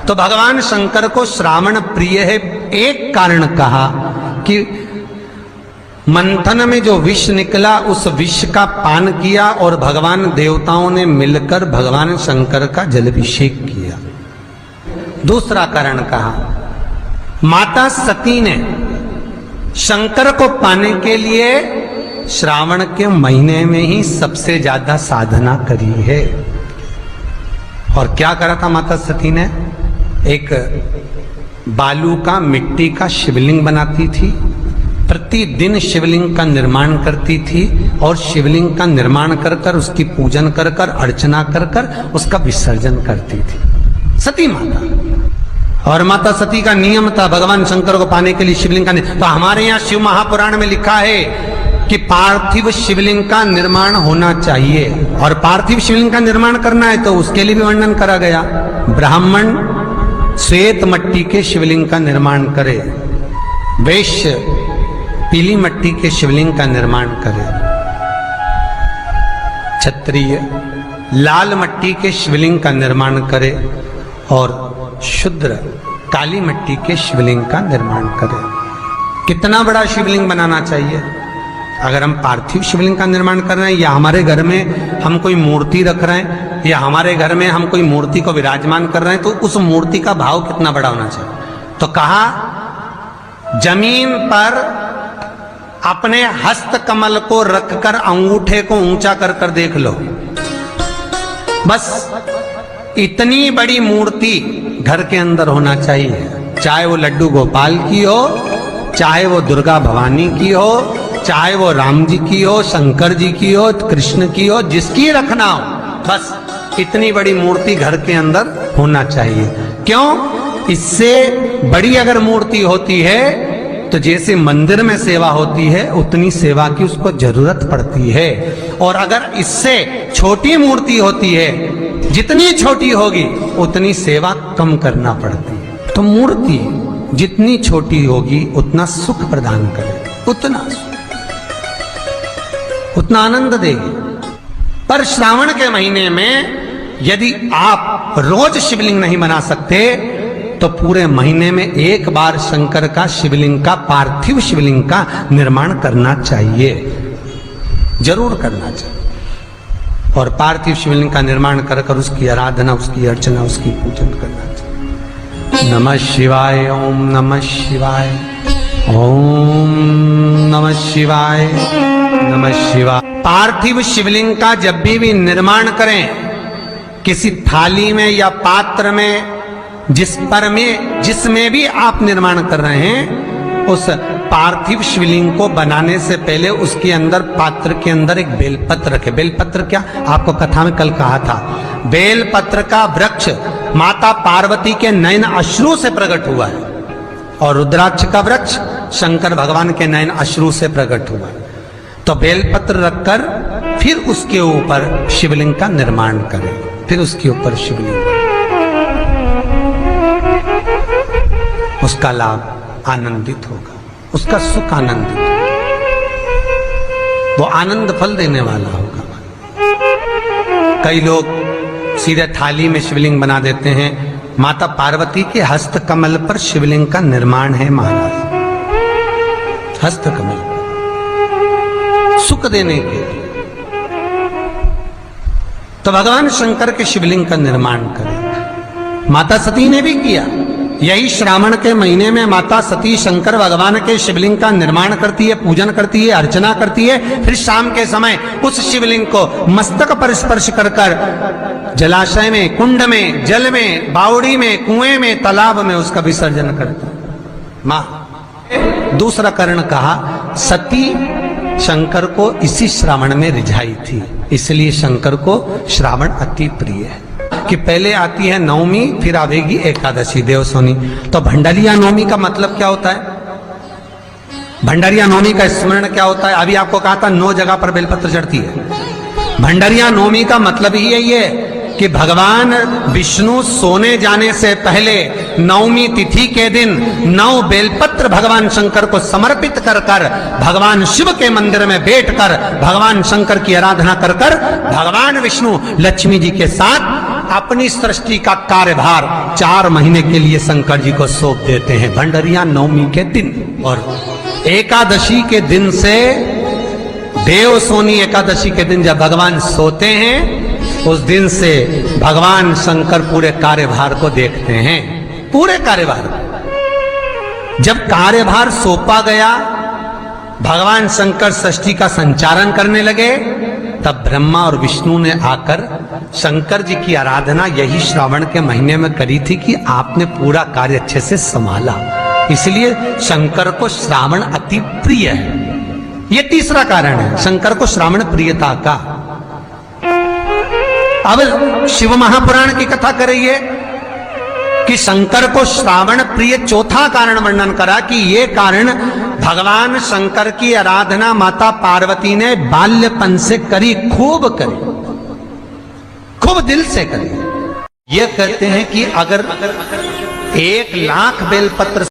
तो भगवान शंकर को श्रावण प्रिय है, एक कारण कहा कि मंथन में जो विष निकला उस विष का पान किया और भगवान देवताओं ने मिलकर भगवान शंकर का जलाभिषेक किया। दूसरा कारण कहा, माता सती ने शंकर को पाने के लिए श्रावण के महीने में ही सबसे ज्यादा साधना करी है। और क्या करा था माता सती ने? एक बालू का, मिट्टी का शिवलिंग बनाती थी, प्रतिदिन शिवलिंग का निर्माण करती थी और शिवलिंग का निर्माण कर कर उसकी पूजन कर कर अर्चना कर कर उसका विसर्जन करती थी सती माता। और माता सती का नियम था भगवान शंकर को पाने के लिए शिवलिंग का तो हमारे यहाँ शिव महापुराण में लिखा है कि पार्थिव शिवलिंग का निर्माण होना चाहिए। और पार्थिव शिवलिंग का निर्माण करना है तो उसके लिए भी वर्णन करा गया। ब्राह्मण श्वेत मट्टी के शिवलिंग का निर्माण करे, वैश्य पीली मट्टी के शिवलिंग का निर्माण करे, क्षत्रिय लाल मट्टी के शिवलिंग का निर्माण करे और शूद्र काली मट्टी के शिवलिंग का निर्माण करे। कितना बड़ा शिवलिंग बनाना चाहिए? अगर हम पार्थिव शिवलिंग का निर्माण कर रहे हैं या हमारे घर में हम कोई मूर्ति रख रहे हैं या हमारे घर में हम कोई मूर्ति को विराजमान कर रहे हैं तो उस मूर्ति का भाव कितना बड़ा होना चाहिए? तो कहा, जमीन पर अपने हस्त कमल को रखकर अंगूठे को ऊंचा कर कर देख लो, बस इतनी बड़ी मूर्ति घर के अंदर होना चाहिए। चाहे वो लड्डू गोपाल की हो, चाहे वो दुर्गा भवानी की हो, चाहे वो राम जी की हो, शंकर जी की हो, कृष्ण की हो, जिसकी रखना हो, बस इतनी बड़ी मूर्ति घर के अंदर होना चाहिए। क्यों? इससे बड़ी अगर मूर्ति होती है तो जैसे मंदिर में सेवा होती है उतनी सेवा की उसको जरूरत पड़ती है। और अगर इससे छोटी मूर्ति होती है, जितनी छोटी होगी उतनी सेवा कम करना पड़ती है। तो मूर्ति जितनी छोटी होगी उतना सुख प्रदान करेगी, उतना आनंद देगी। पर श्रावण के महीने में यदि आप रोज शिवलिंग नहीं बना सकते तो पूरे महीने में एक बार शंकर का शिवलिंग का, पार्थिव शिवलिंग का निर्माण करना चाहिए, जरूर करना चाहिए। और पार्थिव शिवलिंग का निर्माण कर कर उसकी आराधना, उसकी अर्चना, उसकी पूजन करना चाहिए। नमः शिवाय, ओम नमः शिवाय, ओम नमः शिवाय, नमः शिवाय। पार्थिव शिवलिंग का जब भी निर्माण करें, किसी थाली में या पात्र में, जिसमें भी आप निर्माण कर रहे हैं, उस पार्थिव शिवलिंग को बनाने से पहले उसके अंदर, पात्र के अंदर एक बेलपत्र रखे। बेलपत्र क्या? आपको कथा में कल कहा था, बेलपत्र का वृक्ष माता पार्वती के नयन अश्रु से प्रकट हुआ है और रुद्राक्ष का वृक्ष शंकर भगवान के नयन अश्रु से प्रकट हुआ है। तो बेलपत्र रखकर फिर उसके ऊपर शिवलिंग का निर्माण करें, फिर उसके ऊपर शिवलिंग, उसका लाभ आनंदित होगा, उसका सुख आनंदित होगा, वो आनंद फल देने वाला होगा। कई लोग सीधे थाली में शिवलिंग बना देते हैं। माता पार्वती के हस्त कमल पर शिवलिंग का निर्माण है महाराज, हस्त कमल सुख देने के लिए। तो भगवान शंकर के शिवलिंग का निर्माण करें। माता सती ने भी किया। यही श्रावण के महीने में माता सती शंकर भगवान के शिवलिंग का निर्माण करती है, पूजन करती है, अर्चना करती है। फिर शाम के समय उस शिवलिंग को मस्तक पर स्पर्श कर कर जलाशय में, कुंड में, जल में, बावड़ी में, कुएं में, तालाब में उसका विसर्जन करती है मां। दूसरा कारण कहा, सती शंकर को इसी श्रावण में रिझाई थी, इसलिए शंकर को श्रावण अति प्रिय है। कि पहले आती है नवमी, फिर आवेगी एकादशी, देवसोनी। तो भंडारिया नवमी का मतलब क्या होता है? भंडारिया नवमी का स्मरण क्या होता है? अभी आपको कहा था 9 जगह पर बेलपत्र चढ़ती है। भंडारिया नवमी का मतलब ही यही है कि भगवान विष्णु सोने जाने से पहले नवमी तिथि के दिन 9 बेलपत्र भगवान शंकर को समर्पित कर कर भगवान शिव के मंदिर में बैठकर भगवान शंकर की आराधना कर कर भगवान विष्णु लक्ष्मी जी के साथ अपनी सृष्टि का कार्यभार 4 महीने के लिए शंकर जी को सौंप देते हैं भंडरिया नवमी के दिन। और एकादशी के दिन से, देव सोनी एकादशी के दिन जब भगवान सोते हैं, उस दिन से भगवान शंकर पूरे कार्यभार को देखते हैं। पूरे कार्यभार, जब कार्यभार सौंपा गया, भगवान शंकर सृष्टि का संचालन करने लगे, तब ब्रह्मा और विष्णु ने आकर शंकर जी की आराधना यही श्रावण के महीने में करी थी कि आपने पूरा कार्य अच्छे से संभाला, इसलिए शंकर को श्रावण अति प्रिय है। यह तीसरा कारण है शंकर को श्रावण प्रियता का। अब शिव महापुराण की कथा करिए कि शंकर को श्रावण प्रिय, चौथा कारण वर्णन करा कि ये कारण भगवान शंकर की आराधना माता पार्वती ने बाल्यपन से करी, खूब करी, खूब दिल से करी। ये कहते हैं कि अगर 1 लाख बेलपत्र